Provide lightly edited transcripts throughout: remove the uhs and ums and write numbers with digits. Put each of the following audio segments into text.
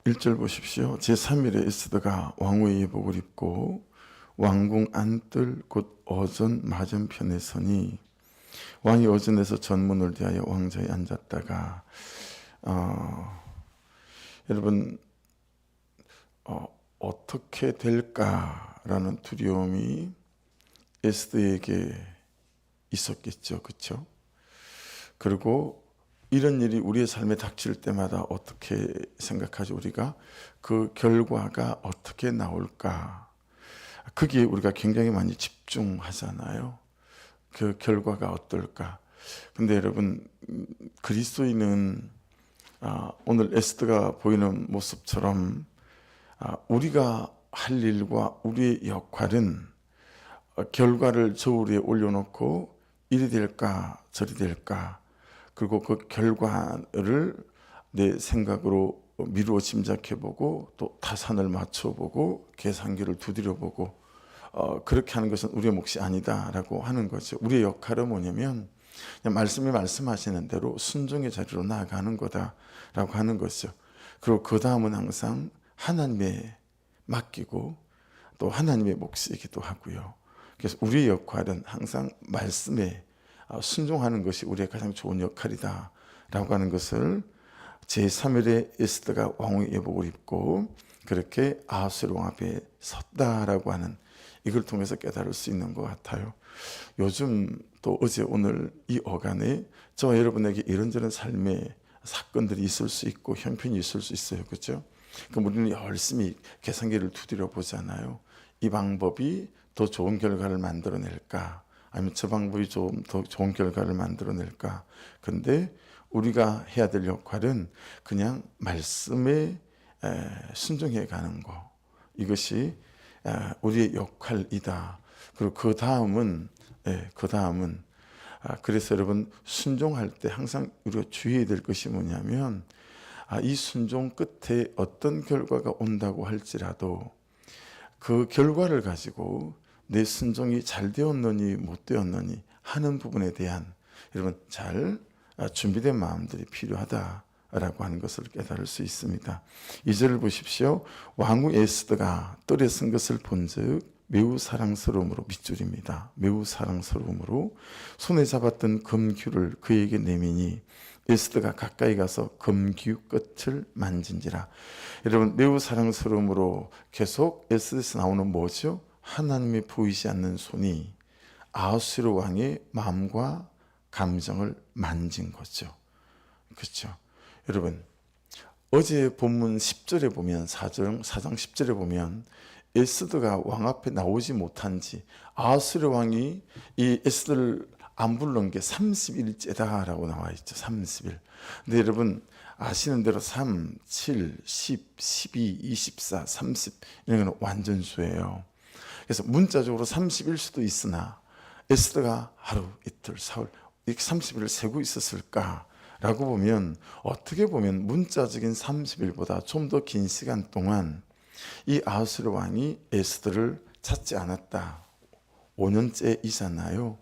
1절 보십시오. 제3일에 에스더가 왕후의 예복을 입고 왕궁 안뜰 곧 어전 맞은편에 서니 왕이 어전에서 전문을 대하여 왕좌에 앉았다가 여러분 어떻게 될까라는 두려움이 에스더에게 있었겠죠. 그렇죠? 그리고 이런 일이 우리의 삶에 닥칠 때마다 어떻게 생각하죠? 우리가 그 결과가 어떻게 나올까? 거기에 우리가 굉장히 많이 집중하잖아요. 그 결과가 어떨까? 근데 여러분, 그리스도인은 오늘 에스더가 보이는 모습처럼 우리가 할 일과 우리의 역할은 결과를 저울 위에 올려놓고 이리 될까 저리 될까, 그리고 그 결과를 내 생각으로 미루어 짐작해보고 또 타산을 맞춰보고 계산기를 두드려보고 그렇게 하는 것은 우리의 몫이 아니다라고 하는 거죠. 우리의 역할은 뭐냐면 그냥 말씀이 말씀하시는 대로 순종의 자리로 나아가는 거다라고 하는 거죠. 그리고 그 다음은 항상 하나님에 맡기고 또 하나님의 몫이기도 하고요. 그래서 우리의 역할은 항상 말씀에 순종하는 것이 우리의 가장 좋은 역할이다 라고 하는 것을 제3일에 에스더가 왕의 예복을 입고 그렇게 아하수에로 왕 앞에 섰다라고 하는, 이걸 통해서 깨달을 수 있는 것 같아요. 요즘 또 어제 오늘 이 어간에 저와 여러분에게 이런저런 삶의 사건들이 있을 수 있고 형편이 있을 수 있어요. 그렇죠? 그럼 우리는 열심히 계산기를 두드려 보잖아요. 이 방법이 더 좋은 결과를 만들어낼까? 아니면 저 방법이 좀 더 좋은 결과를 만들어낼까? 근데 우리가 해야 될 역할은 그냥 말씀에 순종해 가는 거. 이것이 우리의 역할이다. 그리고 그 다음은 그래서 여러분, 순종할 때 항상 우리가 주의해야 될 것이 뭐냐면 이 순종 끝에 어떤 결과가 온다고 할지라도 그 결과를 가지고 내 순종이 잘 되었느니 못 되었느니 하는 부분에 대한 여러분 잘 준비된 마음들이 필요하다라고 하는 것을 깨달을 수 있습니다. 2절을 보십시오. 왕후 에스더가 뜰에 쓴 것을 본즉 매우 사랑스러움으로, 밑줄입니다. 매우 사랑스러움으로 손에 잡았던 금규를 그에게 내미니 에스더가 가까이 가서 금규 끝을 만진지라. 여러분, 매우 사랑스러움으로 계속 에스더에서 나오는 뭐죠? 하나님이 보이지 않는 손이 아하수에로 왕의 마음과 감정을 만진 거죠. 그렇죠? 여러분, 어제 본문 10절에 보면 4장 10절에 보면 에스더가 왕 앞에 나오지 못한 지, 아하수에로 왕이 이 에스더를 안 부른 게 30일째다라고 나와 있죠. 30일. 근데 여러분 아시는 대로 3, 7, 10, 12, 24, 30 이런 건 완전수예요. 그래서 문자적으로 30일 수도 있으나 에스더가 하루, 이틀, 사흘 이렇게 30일을 세고 있었을까라고 보면 어떻게 보면 문자적인 30일보다 좀 더 긴 시간 동안 이 아하수에로 왕이 에스더를 찾지 않았다. 5년째이잖아요.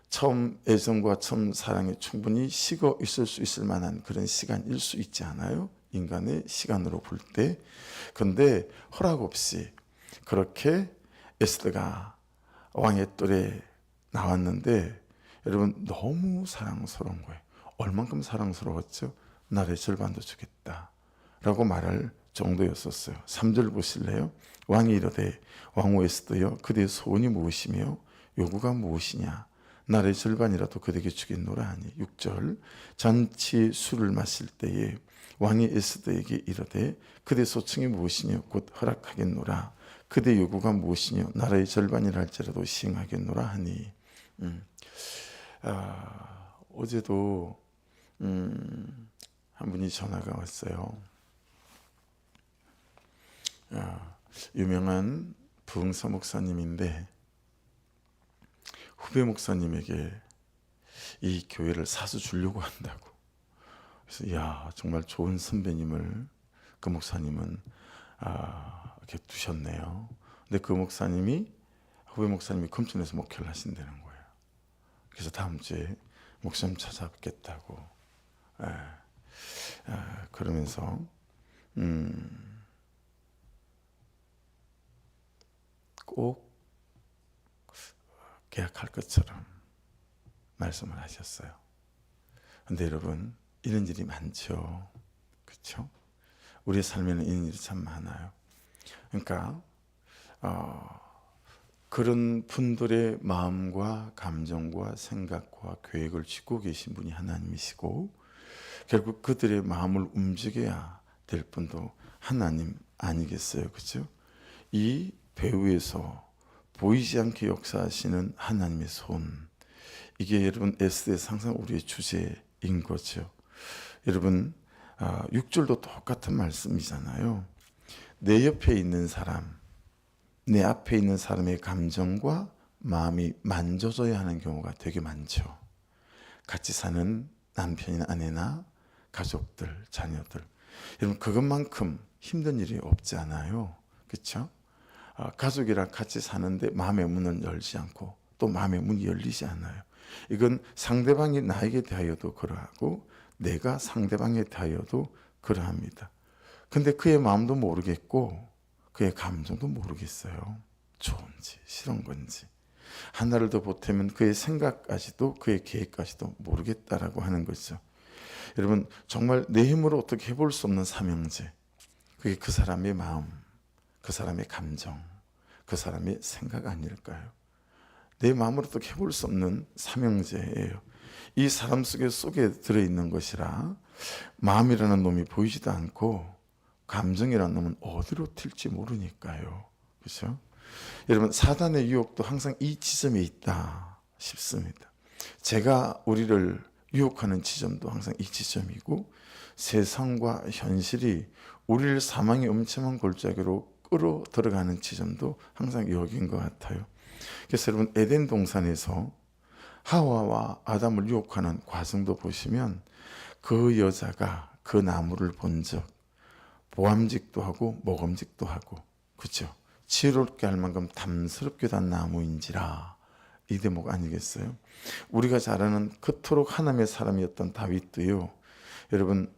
처음 애정과 처음 사랑에 충분히 식어 있을 수 있을 만한 그런 시간일 수 있지 않아요? 인간의 시간으로 볼 때. 그런데 허락 없이 그렇게 에스더가 왕의 뜰에 나왔는데 여러분 너무 사랑스러운 거예요. 얼만큼 사랑스러웠죠? 나의 절반도 주겠다 라고 말할 정도였었어요. 3절 보실래요? 왕이 이르되 왕후 에스더여 그대의 소원이 무엇이며 요구가 무엇이냐? 나의 절반이라도 그대에게 주겠노라 하니. 6절 잔치 술을 마실 때에 왕이 에스더에게 이르되 그대 소청이 무엇이뇨 곧 허락하겠노라. 그대 요구가 무엇이뇨 나라의 절반이라 할지라도 시행하겠노라 하니. 어제도 한 분이 전화가 왔어요. 유명한 부흥사 목사님인데 후배 목사님에게 이 교회를 사서 주려고 한다고. 그래서 야, 정말 좋은 선배님을 그 목사님은 이렇게 두셨네요. 근데 그 목사님이, 후배 목사님이 금천에서 목회를 하신다는 거예요. 그래서 다음 주에 목사님 찾아뵙겠다고. 그러면서 꼭 계약할 것처럼 말씀을 하셨어요. 근데 여러분, 이런 일이 많죠. 그렇죠? 우리의 삶에는 이런 일이 참 많아요. 그러니까 그런 분들의 마음과 감정과 생각과 계획을 쥐고 계신 분이 하나님이시고, 결국 그들의 마음을 움직여야 될 분도 하나님 아니겠어요? 그렇죠? 이 배후에서 보이지 않게 역사하시는 하나님의 손, 이게 여러분 에스더에서 항상 우리의 주제인 거죠. 여러분 6절도 똑같은 말씀이잖아요. 내 옆에 있는 사람, 내 앞에 있는 사람의 감정과 마음이 만져져야 하는 경우가 되게 많죠. 같이 사는 남편이나 아내나 가족들, 자녀들. 여러분 그것만큼 힘든 일이 없지 않아요. 그렇죠? 가족이랑 같이 사는데 마음의 문을 열지 않고 또 마음의 문이 열리지 않아요. 이건 상대방이 나에게 대하여도 그러하고 내가 상대방에 대하여도 그러합니다. 근데 그의 마음도 모르겠고 그의 감정도 모르겠어요. 좋은지 싫은 건지. 하나를 더 보태면 그의 생각까지도 그의 계획까지도 모르겠다라고 하는 거죠. 여러분 정말 내 힘으로 어떻게 해볼 수 없는 삼형제. 그게 그 사람의 마음, 그 사람의 감정, 그 사람의 생각 아닐까요? 내 마음으로 어떻게 해볼 수 없는 삼형제예요. 이 사람 속에 들어있는 것이라 마음이라는 놈이 보이지도 않고 감정이라는 놈은 어디로 튈지 모르니까요. 그렇죠? 여러분 사단의 유혹도 항상 이 지점에 있다 싶습니다. 제가 우리를 유혹하는 지점도 항상 이 지점이고 세상과 현실이 우리를 사망의 엄청난 골짜기로 끌어 들어가는 지점도 항상 여기인 것 같아요. 그래서 여러분 에덴 동산에서 하와와 아담을 유혹하는 과정도 보시면 그 여자가 그 나무를 본 적 보암직도 하고 먹음직도 하고 그렇죠? 지혜롭게 할 만큼 담스럽게 단 나무인지라 이 대목 아니겠어요? 우리가 잘 아는 그토록 하나님의 사람이었던 다윗도요. 여러분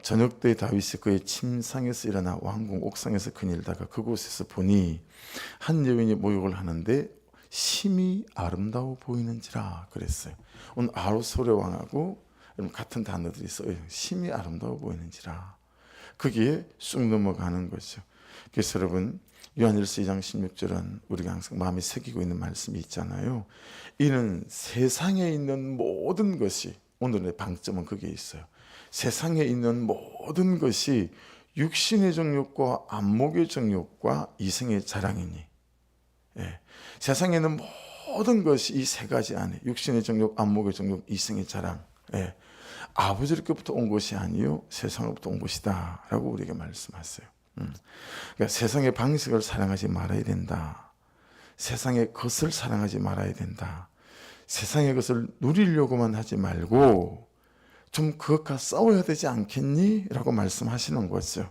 저녁 때 다윗이 그의 침상에서 일어나 왕궁 옥상에서 그늘다가 그곳에서 보니 한 여인이 모욕을 하는데 심히 아름다워 보이는지라 그랬어요. 오늘 아하수의 왕하고 여러분 같은 단어들이 있어요. 심히 아름다워 보이는지라. 거기에 쑥 넘어가는 거죠. 그래서 여러분 요한일서 2장 16절은 우리가 항상 마음에 새기고 있는 말씀이 있잖아요. 이는 세상에 있는 모든 것이, 오늘의 방점은 그게 있어요. 세상에 있는 모든 것이 육신의 정욕과 안목의 정욕과 이생의 자랑이니. 예. 세상에 있는 모든 것이 이 세 가지 안에 육신의 정욕, 안목의 정욕, 이생의 자랑. 예. 아버지로부터 온 것이 아니요 세상으로부터 온 것이다 라고 우리에게 말씀하세요. 그러니까 세상의 방식을 사랑하지 말아야 된다. 세상의 것을 사랑하지 말아야 된다. 세상의 것을 누리려고만 하지 말고 좀 그것과 싸워야 되지 않겠니? 라고 말씀하시는 거죠.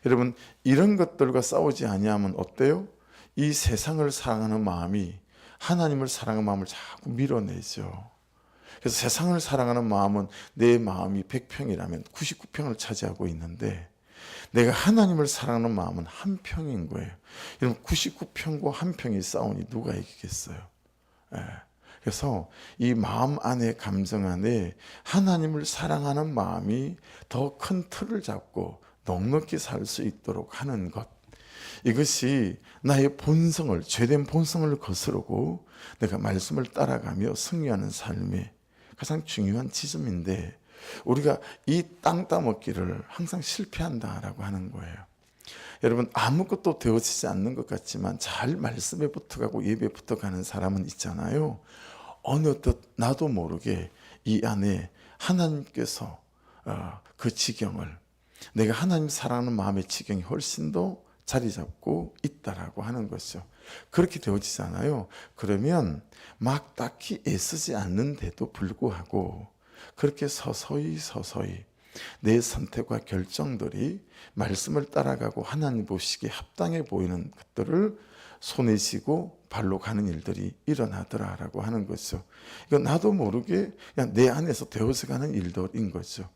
여러분 이런 것들과 싸우지 아니하면 어때요? 이 세상을 사랑하는 마음이 하나님을 사랑하는 마음을 자꾸 밀어내죠. 그래서 세상을 사랑하는 마음은 내 마음이 100평이라면 99평을 차지하고 있는데 내가 하나님을 사랑하는 마음은 한 평인 거예요. 여러분 99평과 한 평이 싸우니 누가 이기겠어요? 예. 그래서 이 마음 안에 감정 안에 하나님을 사랑하는 마음이 더 큰 틀을 잡고 넉넉히 살 수 있도록 하는 것, 이것이 나의 본성을, 죄된 본성을 거스르고 내가 말씀을 따라가며 승리하는 삶의 가장 중요한 지점인데 우리가 이 땅 따먹기를 항상 실패한다라고 하는 거예요. 여러분 아무것도 되어지지 않는 것 같지만 잘 말씀에 붙어가고 예배에 붙어가는 사람은 있잖아요. 어느덧 나도 모르게 이 안에 하나님께서 그 지경을, 내가 하나님 사랑하는 마음의 지경이 훨씬 더 자리 잡고 있다라고 하는 것이죠. 그렇게 되어지잖아요. 그러면 막 딱히 애쓰지 않는데도 불구하고 그렇게 서서히 내 선택과 결정들이 말씀을 따라가고 하나님 보시기에 합당해 보이는 것들을 손에 쥐고 발로 가는 일들이 일어나더라라고 하는 거죠. 이건 나도 모르게 그냥 내 안에서 되어서 가는 일들인 거죠.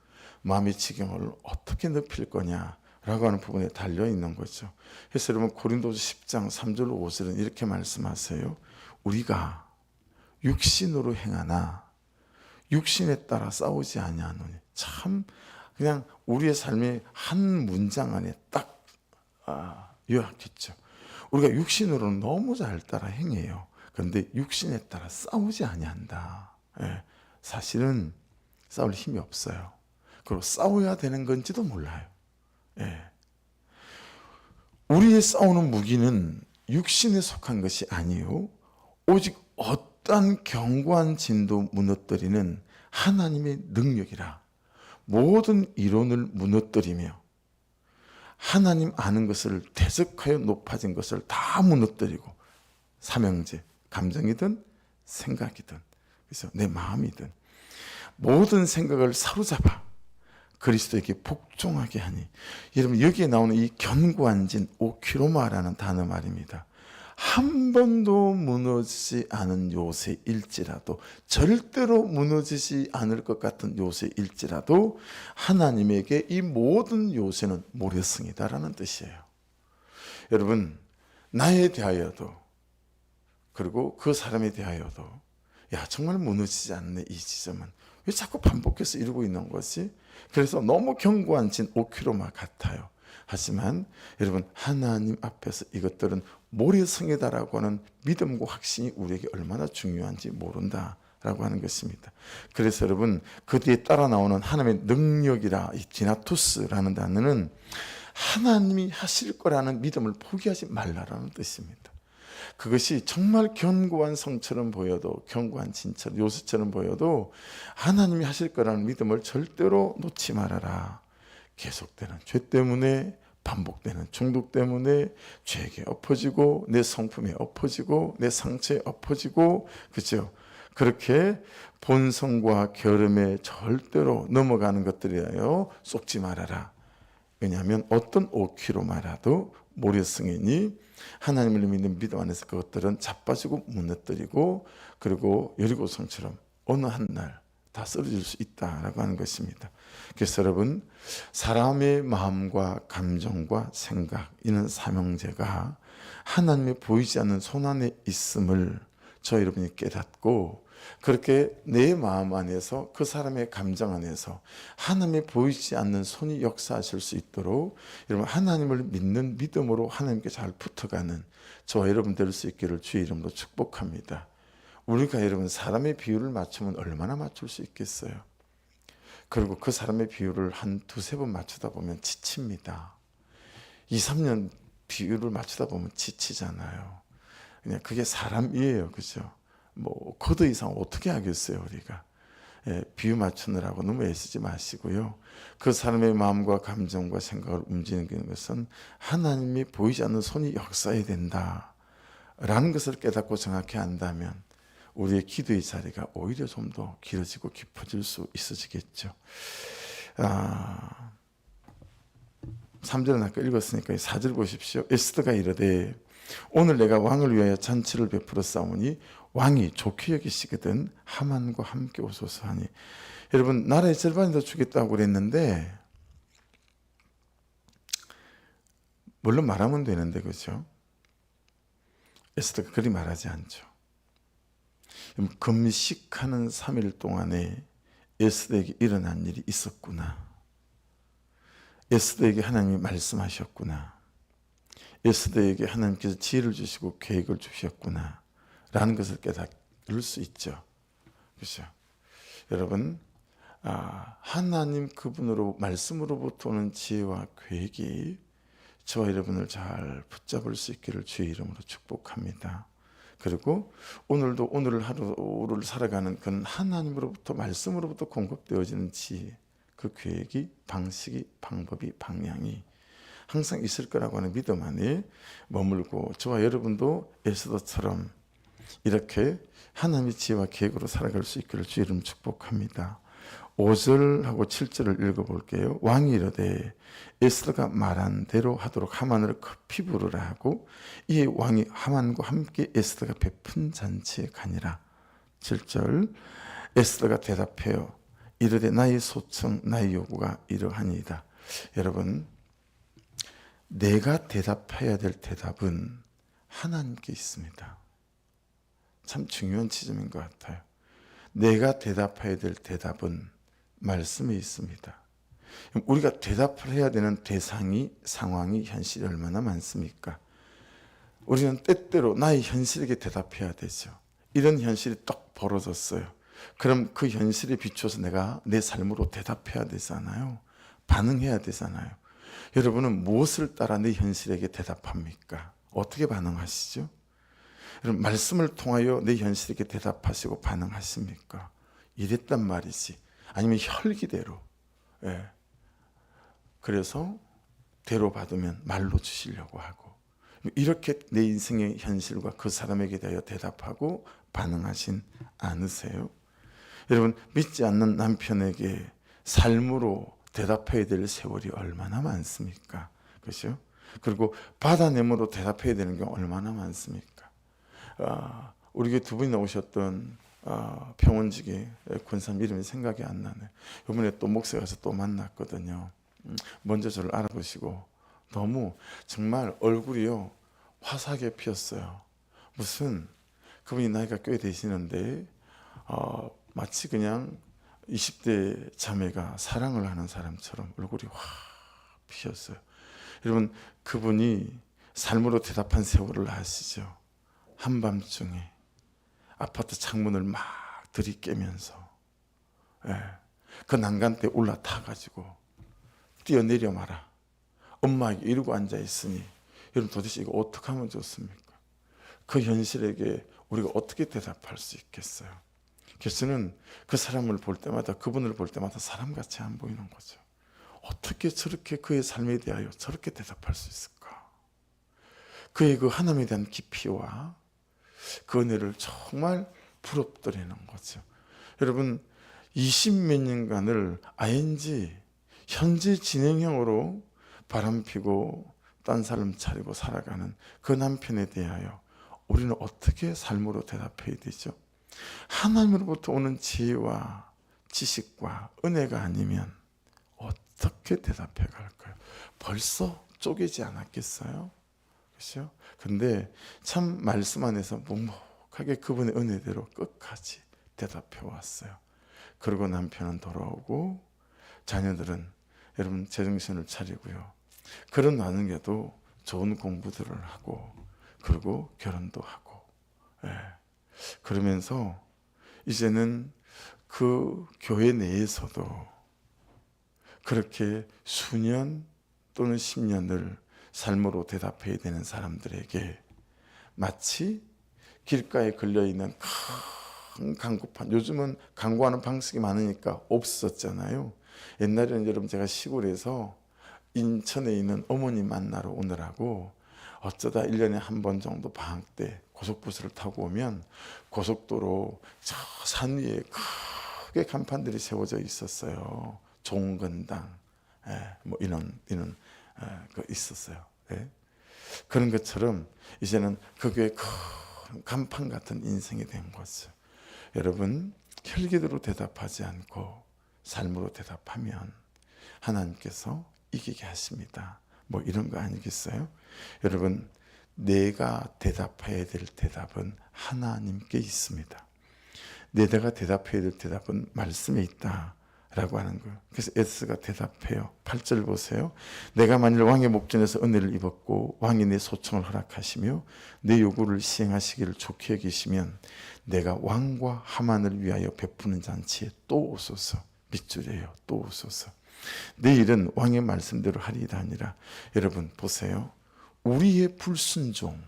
마음의 지경을 어떻게 높일 거냐라고 라고 하는 부분에 달려 있는 거죠. 그래서 여러분 고린도서 10장 3절 5절은 이렇게 말씀하세요. 우리가 육신으로 행하나 육신에 따라 싸우지 아니하노니. 참 그냥 우리의 삶의 한 문장 안에 딱 요약했죠. 우리가 육신으로는 너무 잘 따라 행해요. 그런데 육신에 따라 싸우지 아니한다. 예, 사실은 싸울 힘이 없어요. 그리고 싸워야 되는 건지도 몰라요. 예. 우리의 싸우는 무기는 육신에 속한 것이 아니요 오직 어떠한 견고한 진도 무너뜨리는 하나님의 능력이라. 모든 이론을 무너뜨리며 하나님 아는 것을 대적하여 높아진 것을 다 무너뜨리고, 삼형제, 감정이든 생각이든 그래서 내 마음이든 모든 생각을 사로잡아 그리스도에게 복종하게 하니. 여러분 여기에 나오는 이 견고한 진 오키로마라는 단어 말입니다. 한 번도 무너지지 않은 요새일지라도, 절대로 무너지지 않을 것 같은 요새일지라도 하나님에게 이 모든 요새는 모래성이다라는 뜻이에요. 여러분 나에 대하여도 그리고 그 사람에 대하여도 야 정말 무너지지 않네 이 지점은 왜 자꾸 반복해서 이루고 있는 것이. 그래서 너무 견고한 진 5km 같아요. 하지만 여러분 하나님 앞에서 이것들은 모래성이다라고 하는 믿음과 확신이 우리에게 얼마나 중요한지 모른다라고 하는 것입니다. 그래서 여러분 그 뒤에 따라 나오는 하나님의 능력이라, 이 디나투스라는 단어는 하나님이 하실 거라는 믿음을 포기하지 말라라는 뜻입니다. 그것이 정말 견고한 성처럼 보여도, 견고한 진처럼, 요새처럼 보여도 하나님이 하실 거라는 믿음을 절대로 놓지 말아라. 계속되는 죄 때문에, 반복되는 중독 때문에 죄에게 엎어지고, 내 성품에 엎어지고, 내 상처에 엎어지고, 그죠? 그렇게 본성과 결음에 절대로 넘어가는 것들이에요. 쏟지 말아라. 왜냐하면 어떤 5km마라도 모래성이니 하나님을 믿는 믿음 안에서 그것들은 자빠지고 무너뜨리고, 그리고 여리고성처럼 어느 한 날 다 쓰러질 수 있다라고 하는 것입니다. 그래서 여러분 사람의 마음과 감정과 생각, 이는 삼형제가 하나님의 보이지 않는 손 안에 있음을 저 여러분이 깨닫고, 그렇게 내 마음 안에서 그 사람의 감정 안에서 하나님의 보이지 않는 손이 역사하실 수 있도록 여러분 하나님을 믿는 믿음으로 하나님께 잘 붙어가는 저와 여러분 될 수 있기를 주의 이름으로 축복합니다. 우리가 여러분 사람의 비율을 맞추면 얼마나 맞출 수 있겠어요? 그리고 그 사람의 비율을 한 두세 번 맞추다 보면 지칩니다. 2, 3년 비율을 맞추다 보면 지치잖아요. 그냥 그게 사람이에요. 그죠? 뭐 코드 이상 어떻게 하겠어요 우리가. 비유 맞추느라고 너무 애쓰지 마시고요. 그 사람의 마음과 감정과 생각을 움직이는 것은 하나님이 보이지 않는 손이 역사해야 된다라는 것을 깨닫고 정확히 안다면 우리의 기도의 자리가 오히려 좀 더 길어지고 깊어질 수 있어지겠죠. 3절은 아까 읽었으니까 4절 보십시오. 에스더가 이르되 오늘 내가 왕을 위하여 잔치를 베풀어 싸우니 왕이 좋게 여기시거든 하만과 함께 오소서 하니. 여러분 나라의 절반이 더 주겠다고 그랬는데, 물론 말하면 되는데 그렇죠? 에스더가 그리 말하지 않죠. 금식하는 3일 동안에 에스더에게 일어난 일이 있었구나. 에스더에게 하나님이 말씀하셨구나. 에스더에게 하나님께서 지혜를 주시고 계획을 주셨구나 라는 것을 깨달을 수 있죠. 그렇죠? 여러분 하나님 그분으로 말씀으로부터 오는 지혜와 계획이 저와 여러분을 잘 붙잡을 수 있기를 주의 이름으로 축복합니다. 그리고 오늘도 오늘 하루를 살아가는 그런 하나님으로부터 말씀으로부터 공급되어지는 지혜, 그 계획이, 방식이, 방법이, 방향이 항상 있을 거라고 하는 믿음 안에 머물고, 저와 여러분도 에스더처럼 이렇게 하나님의 지혜와 계획으로 살아갈 수 있기를 주의 이름 축복합니다. 5절하고 7절을 읽어볼게요. 왕이 이르되 에스더가 말한 대로 하도록 하만을 급히 부르라 하고, 이에 왕이 하만과 함께 에스더가 베푼 잔치에 가니라. 7절 에스더가 대답하여 이르되 나의 소청 나의 요구가 이러하니이다. 여러분 내가 대답해야 될 대답은 하나님께 있습니다. 참 중요한 지점인 것 같아요. 내가 대답해야 될 대답은 말씀에 있습니다. 우리가 대답을 해야 되는 대상이, 상황이, 현실이 얼마나 많습니까? 우리는 때때로 나의 현실에게 대답해야 되죠. 이런 현실이 딱 벌어졌어요. 그럼 그 현실에 비춰서 내가 내 삶으로 대답해야 되잖아요. 반응해야 되잖아요. 여러분은 무엇을 따라 내 현실에게 대답합니까? 어떻게 반응하시죠? 여러분, 말씀을 통하여 내 현실에게 대답하시고 반응하십니까? 이랬단 말이지. 아니면 혈기대로. 예. 그래서 대로 받으면 말로 주시려고 하고, 이렇게 내 인생의 현실과 그 사람에게 대하여 대답하고 반응하신 않으세요? 여러분, 믿지 않는 남편에게 삶으로 대답해야 될 세월이 얼마나 많습니까? 그렇죠? 그리고 받아내므로 대답해야 되는 게 얼마나 많습니까? 우리 교회 두 분이 나오셨던 평원직의 권사님 이름이 생각이 안 나네. 이번에 또 목사에 가서 또 만났거든요. 먼저 저를 알아보시고 너무 정말 얼굴이요 화사하게 피었어요. 무슨 그분이 나이가 꽤 되시는데 마치 그냥 20대 자매가 사랑을 하는 사람처럼 얼굴이 확 피었어요. 여러분, 그분이 삶으로 대답한 세월을 아시죠? 한밤중에 아파트 창문을 막 들이깨면서 그 난간대에 올라타가지고 뛰어내려 마라. 엄마에게 이러고 앉아있으니 여러분, 도대체 이거 어떻게 하면 좋습니까? 그 현실에게 우리가 어떻게 대답할 수 있겠어요? 그래서는 그 사람을 볼 때마다, 그분을 볼 때마다 사람같이 안 보이는 거죠. 어떻게 저렇게 그의 삶에 대하여 저렇게 대답할 수 있을까? 그의 그 하나님에 대한 깊이와 그 은혜를 정말 부럽더라는 거죠. 여러분, 20몇 년간을 ing, 현재 진행형으로 바람피고 딴 사람 차리고 살아가는 그 남편에 대하여 우리는 어떻게 삶으로 대답해야 되죠? 하나님으로부터 오는 지혜와 지식과 은혜가 아니면 어떻게 대답해 갈까요? 벌써 쪼개지 않았겠어요? 그렇죠? 근데 참 말씀 안에서 묵묵하게 그분의 은혜대로 끝까지 대답해 왔어요. 그리고 남편은 돌아오고 자녀들은 여러분 제정신을 차리고요. 그런 와중에도 좋은 공부들을 하고 그리고 결혼도 하고 그러면서 이제는 그 교회 내에서도 그렇게 수년 또는 10년을 삶으로 대답해야 되는 사람들에게 마치 길가에 걸려있는 큰 광고판, 요즘은 광고하는 방식이 많으니까 없었잖아요. 옛날에는 여러분 제가 시골에서 인천에 있는 어머니 만나러 오느라고 어쩌다 1년에 한 번 정도 방학 때 고속버스를 타고 오면 고속도로 저 산 위에 크게 간판들이 세워져 있었어요. 종건당 뭐 이런 그 있었어요. 그런 것처럼 이제는 그게 큰 간판 같은 인생이 된 거죠. 여러분, 혈기대로 대답하지 않고 삶으로 대답하면 하나님께서 이기게 하십니다. 뭐 이런 거 아니겠어요? 여러분, 내가 대답해야 될 대답은 하나님께 있습니다. 내가 대답해야 될 대답은 말씀에 있다 라고 하는 거예요. 그래서 에스가 대답해요. 8절 보세요. 내가 만일 왕의 목전에서 은혜를 입었고 왕이 내 소청을 허락하시며 내 요구를 시행하시기를 좋게 여기시면 내가 왕과 하만을 위하여 베푸는 잔치에 또 오소서. 밑줄이에요. 또 오소서. 내일은 왕의 말씀대로 하리이다 아니라, 여러분 보세요. 우리의 불순종,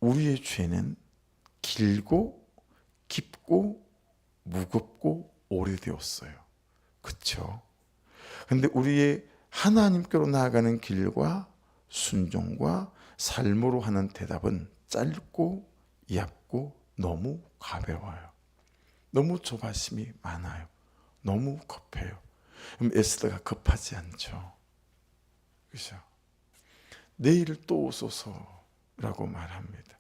우리의 죄는 길고 깊고 무겁고 오래되었어요. 그렇죠? 그런데 우리의 하나님께로 나아가는 길과 순종과 삶으로 하는 대답은 짧고 얇고 너무 가벼워요. 너무 조바심이 많아요. 너무 급해요. 그럼 에스더가 급하지 않죠. 그렇죠? 내일 또 오소서라고 말합니다.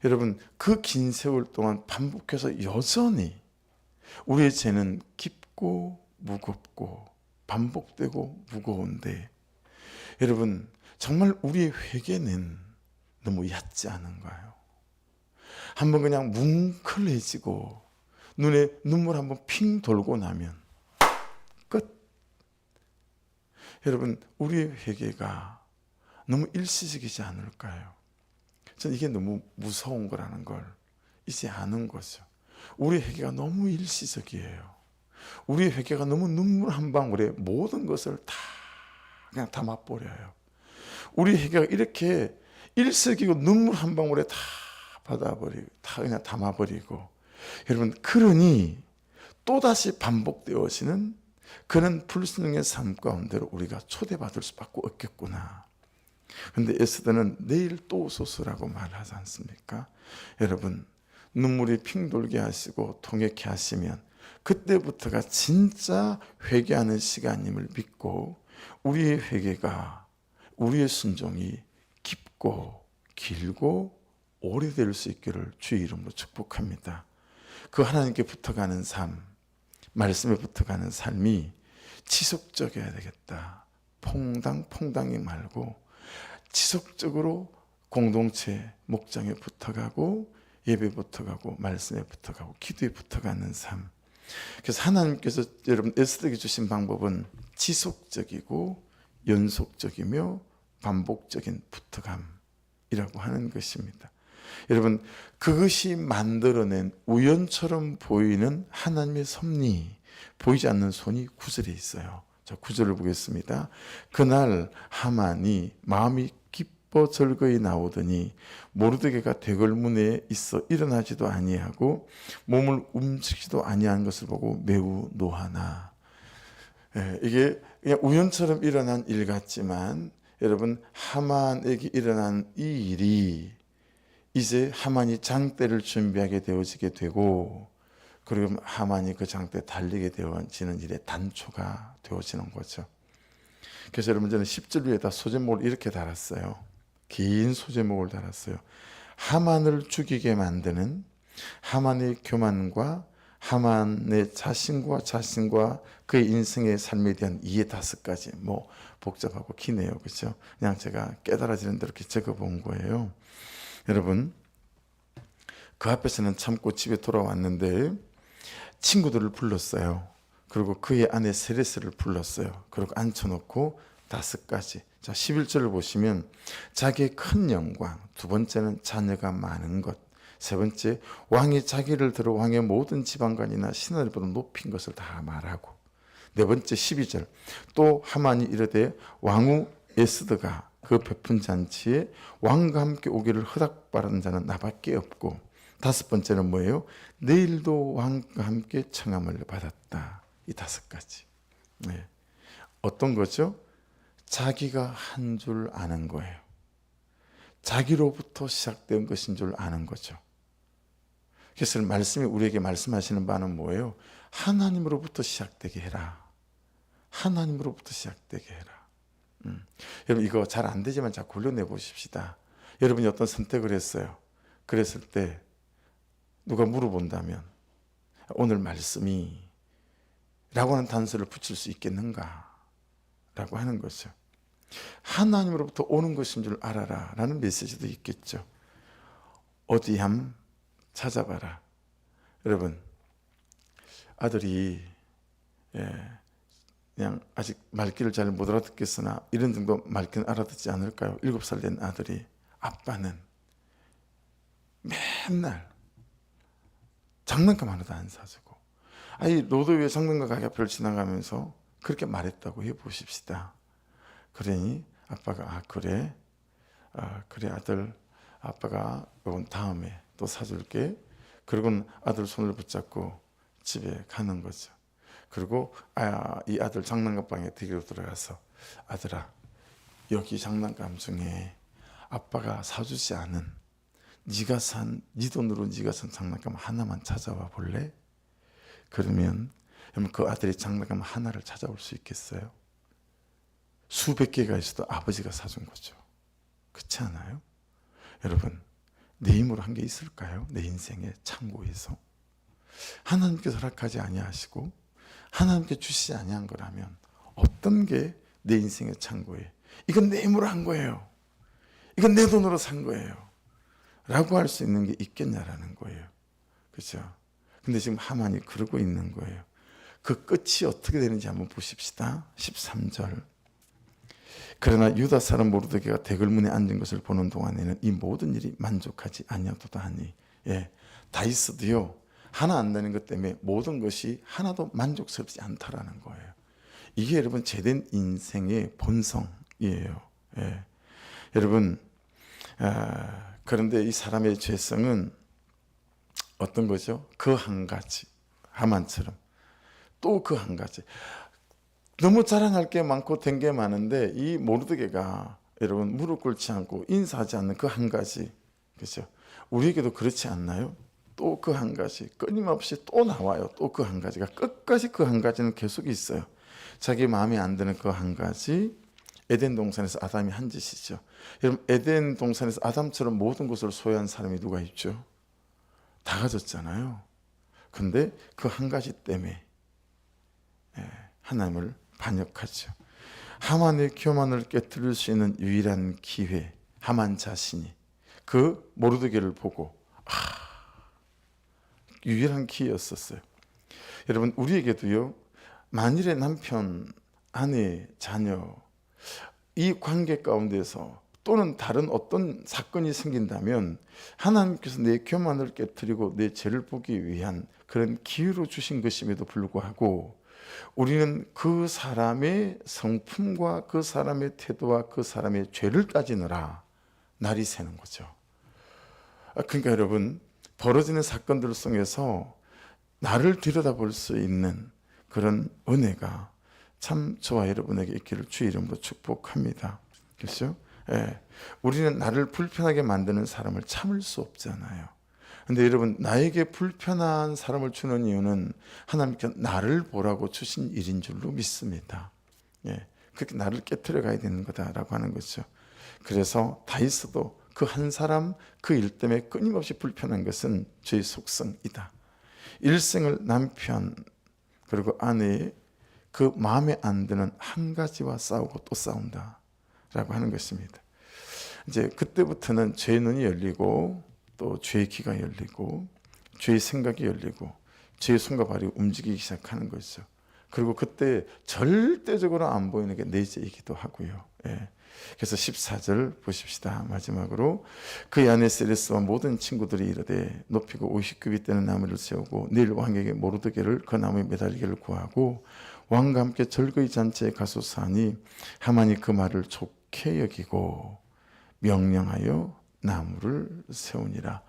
여러분, 그 긴 세월 동안 반복해서 여전히 우리의 죄는 깊고 무겁고 반복되고 무거운데, 여러분 정말 우리의 회개는 너무 얕지 않은가요? 한번 그냥 뭉클해지고 눈에 눈물 한번 핑 돌고 나면 끝. 여러분, 우리의 회개가 너무 일시적이지 않을까요? 저는 이게 너무 무서운 거라는 걸 이제 아는 거죠. 우리의 회개가 너무 일시적이에요. 우리의 회개가 너무 눈물 한 방울에 모든 것을 다 그냥 담아버려요. 우리 회개가 이렇게 일시적이고 눈물 한 방울에 다 받아버리고 다 그냥 담아버리고, 여러분, 그러니 또다시 반복되어지는 그런 불순종의 삶 가운데로 우리가 초대받을 수밖에 없겠구나. 그런데 에스더는 내일 또 오소서라고 말하지 않습니까? 여러분, 눈물이 핑 돌게 하시고 통역해 하시면 그때부터가 진짜 회개하는 시간임을 믿고, 우리의 회개가, 우리의 순종이 깊고 길고 오래될 수 있기를 주의 이름으로 축복합니다. 그 하나님께 붙어가는 삶, 말씀에 붙어가는 삶이 지속적이어야 되겠다. 퐁당퐁당이 말고 지속적으로 공동체 목장에 붙어가고 예배에 붙어가고 말씀에 붙어가고 기도에 붙어가는 삶. 그래서 하나님께서 여러분 에스더에게 주신 방법은 지속적이고 연속적이며 반복적인 붙어감이라고 하는 것입니다. 여러분, 그것이 만들어낸 우연처럼 보이는 하나님의 섭리, 보이지 않는 손이 9절에 있어요. 자, 9절을 보겠습니다. 그날 하만이 마음이 기뻐 절거히 나오더니 모르드게가 대궐문에 있어 일어나지도 아니하고 몸을 움직이지도 아니한 것을 보고 매우 노하나. 이게 그냥 우연처럼 일어난 일 같지만 여러분, 하만에게 일어난 이 일이 이제 하만이 장대를 준비하게 되어지게 되고, 그리고 하만이 그 장대에 달리게 되어지는 일의 단초가 되어지는 거죠. 그래서 여러분, 저는 10절 위에다 소제목을 이렇게 달았어요. 긴 소제목을 달았어요. 하만을 죽이게 만드는 하만의 교만과 하만의 자신과 그의 인생의 삶에 대한 이해 5가지. 뭐 복잡하고 기네요, 그렇죠? 그냥 제가 깨달아지는 대로 이렇게 적어본 거예요. 여러분, 그 앞에서는 참고 집에 돌아왔는데 친구들을 불렀어요. 그리고 그의 아내 세레스를 불렀어요. 그리고 앉혀놓고 5가지. 자, 11절을 보시면 자기의 큰 영광, 2번째는 자녀가 많은 것, 3번째 왕이 자기를 들어 왕의 모든 지방관이나 신하들보다 높인 것을 다 말하고, 4번째 12절 또 하만이 이르되 왕후 에스더가 그 베푼 잔치에 왕과 함께 오기를 허락받은 자는 나밖에 없고, 5번째는 뭐예요? 내일도 왕과 함께 청함을 받았다. 이 5가지. 네. 어떤 거죠? 자기가 한 줄 아는 거예요. 자기로부터 시작된 것인 줄 아는 거죠. 그래서 말씀이 우리에게 말씀하시는 바는 뭐예요? 하나님으로부터 시작되게 해라. 하나님으로부터 시작되게 해라. 여러분, 이거 잘 안 되지만 자, 굴려내 보십시다. 여러분이 어떤 선택을 했어요. 그랬을 때 누가 물어본다면 오늘 말씀이 라고 하는 단서를 붙일 수 있겠는가? 라고 하는 거죠. 하나님으로부터 오는 것인 줄 알아라 라는 메시지도 있겠죠. 어디 함 찾아봐라. 여러분, 아들이 그냥 아직 말귀를 잘 못 알아듣겠으나 이런 정도 말귀는 알아듣지 않을까요? 7살 된 아들이 아빠는 맨날 장난감 하나도 안 사주고, 아니 로드웨이 장난감 가게 앞을 지나가면서 그렇게 말했다고 해보십시다. 그러니 아빠가 그래 아들, 아빠가 이건 다음에 또 사줄게. 그리고는 아들 손을 붙잡고 집에 가는 거죠. 그리고 이 아들 장난감 방에 들고 들어가서 아들아, 여기 장난감 중에 아빠가 사주지 않은 네 돈으로 네가 산 장난감 하나만 찾아와 볼래? 그러면 그 아들이 장난감 하나를 찾아올 수 있겠어요? 수백 개가 있어도 아버지가 사준 거죠. 그렇지 않아요? 여러분, 내 힘으로 한 게 있을까요? 내 인생의 창고에서 하나님께서 허락하지 아니하시고 하나님께 주시지 아니한 거라면 어떤 게 내 인생의 창고에, 이건 내 힘으로 한 거예요. 이건 내 돈으로 산 거예요. 라고 할 수 있는 게 있겠냐라는 거예요. 그렇죠? 근데 지금 하만이 그러고 있는 거예요. 그 끝이 어떻게 되는지 한번 보십시다. 13절. 그러나 유다 사람 모르드게가 대궐문에 앉은 것을 보는 동안에는 이 모든 일이 만족하지 아니하도다 하니, 다윗도요 하나 안 되는 것 때문에 모든 것이 하나도 만족스럽지 않다라는 거예요. 이게 여러분 제된 인생의 본성이에요. 여러분, 그런데 이 사람의 죄성은 어떤 거죠? 그 한 가지, 하만처럼 또 그 한 가지. 너무 자랑할 게 많고 된 게 많은데 이 모르드게가 여러분 무릎 꿇지 않고 인사하지 않는 그 한 가지, 그렇죠? 우리에게도 그렇지 않나요? 또 그 한 가지 끊임없이 또 나와요. 또 그 한 가지가 끝까지 그 한 가지는 계속 있어요. 자기 마음에 안 드는 그 한 가지. 에덴 동산에서 아담이 한 짓이죠. 여러분, 에덴 동산에서 아담처럼 모든 것을 소유한 사람이 누가 있죠? 다 가졌잖아요. 근데 그 한 가지 때문에 하나님을 반역하죠. 하만의 교만을 깨뜨릴 수 있는 유일한 기회, 하만 자신이 그 모르드게를 보고 유일한 기회였었어요. 여러분, 우리에게도요, 만일에 남편, 아내, 자녀 이 관계 가운데서 또는 다른 어떤 사건이 생긴다면 하나님께서 내 교만을 깨뜨리고 내 죄를 보기 위한 그런 기회로 주신 것임에도 불구하고 우리는 그 사람의 성품과 그 사람의 태도와 그 사람의 죄를 따지느라 날이 새는 거죠. 그러니까 여러분, 벌어지는 사건들 속에서 나를 들여다볼 수 있는 그런 은혜가 참 저와 여러분에게 있기를 주의 이름으로 축복합니다. 그렇죠? 우리는 나를 불편하게 만드는 사람을 참을 수 없잖아요. 근데 여러분, 나에게 불편한 사람을 주는 이유는 하나님께서 나를 보라고 주신 일인 줄로 믿습니다. 그렇게 나를 깨트려 가야 되는 거다라고 하는 거죠. 그래서 다윗도 그 한 사람 그 일 때문에 끊임없이 불편한 것은 죄의 속성이다. 일생을 남편 그리고 아내의 그 마음에 안 드는 한 가지와 싸우고 또 싸운다라고 하는 것입니다. 이제 그때부터는 죄의 눈이 열리고 또 죄의 귀가 열리고 죄의 생각이 열리고 죄의 손과 발이 움직이기 시작하는 거죠. 그리고 그때 절대적으로 안 보이는 게 내 죄이기도 하고요. 그래서 14절 보십시다. 마지막으로 그의 아내 세레스와 모든 친구들이 이르되 높이고 50규빗 되는 나무를 세우고 내일 왕에게 모르드게를 그 나무에 매달리기를 구하고 왕과 함께 절거의 잔치에 가소서하니 하만이 그 말을 좋게 여기고 명령하여 나무를 세우니라.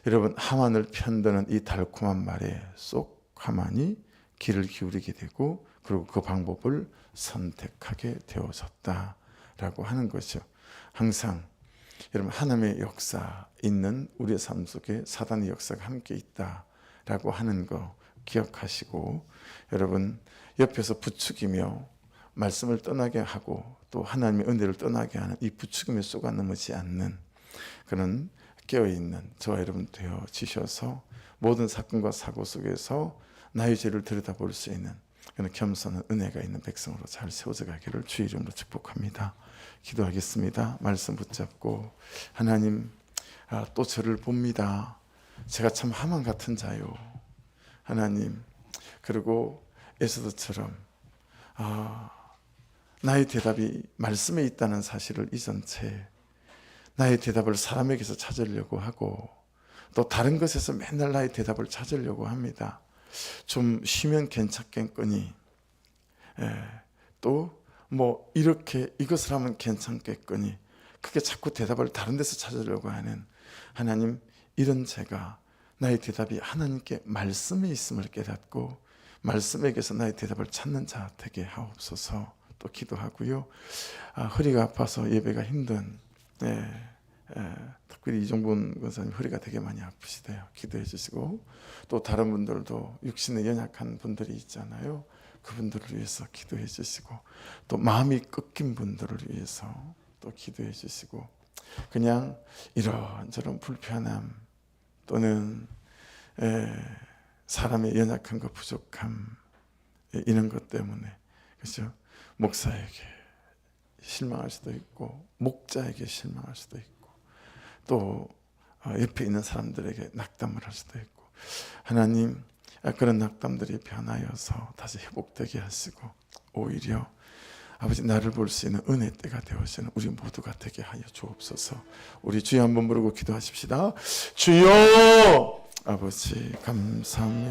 여러분, 하만을 편드는 이 달콤한 말에 쏙 하만이 귀를 기울이게 되고 그리고 그 방법을 선택하게 되어졌다라고 하는 거죠. 항상 여러분, 하나님의 역사 있는 우리의 삶 속에 사단의 역사가 함께 있다라고 하는 거 기억하시고, 여러분 옆에서 부추기며 말씀을 떠나게 하고 또 하나님의 은혜를 떠나게 하는 이 부추김에 쏘가 넘어지 않는 그런 깨어있는 저와 여러분 되어지셔서 모든 사건과 사고 속에서 나의 죄를 들여다볼 수 있는 그런 겸손한 은혜가 있는 백성으로 잘 세워져 가기를 주의 이름으로 축복합니다. 기도하겠습니다. 말씀 붙잡고, 하나님, 또 저를 봅니다. 제가 참 하만 같은 자요. 하나님, 그리고 에스더처럼 나의 대답이 말씀에 있다는 사실을 잊은 채 나의 대답을 사람에게서 찾으려고 하고 또 다른 것에서 맨날 나의 대답을 찾으려고 합니다. 좀 쉬면 괜찮겠거니, 또 뭐 이렇게 이것을 하면 괜찮겠거니, 그게 자꾸 대답을 다른 데서 찾으려고 하는 하나님, 이런 제가 나의 대답이 하나님께 말씀에 있음을 깨닫고 말씀에게서 나의 대답을 찾는 자 되게 하옵소서. 또 기도하고요. 허리가 아파서 예배가 힘든, 특별히 이종분 권사님 허리가 되게 많이 아프시대요. 기도해 주시고, 또 다른 분들도 육신에 연약한 분들이 있잖아요. 그분들을 위해서 기도해 주시고, 또 마음이 꺾인 분들을 위해서 또 기도해 주시고, 그냥 이런저런 불편함 또는 사람의 연약한 것, 부족함, 이런 것 때문에, 그렇죠? 목사에게 실망할 수도 있고 목자에게 실망할 수도 있고 또 옆에 있는 사람들에게 낙담을 할 수도 있고 하나님 그런 낙담들이 변하여서 다시 회복되게 하시고 오히려 아버지 나를 볼 수 있는 은혜 때가 되어서는 우리 모두가 되게 하여 주옵소서. 우리 주여 한번 부르고 기도하십시다. 주여 아버지 감사합니다.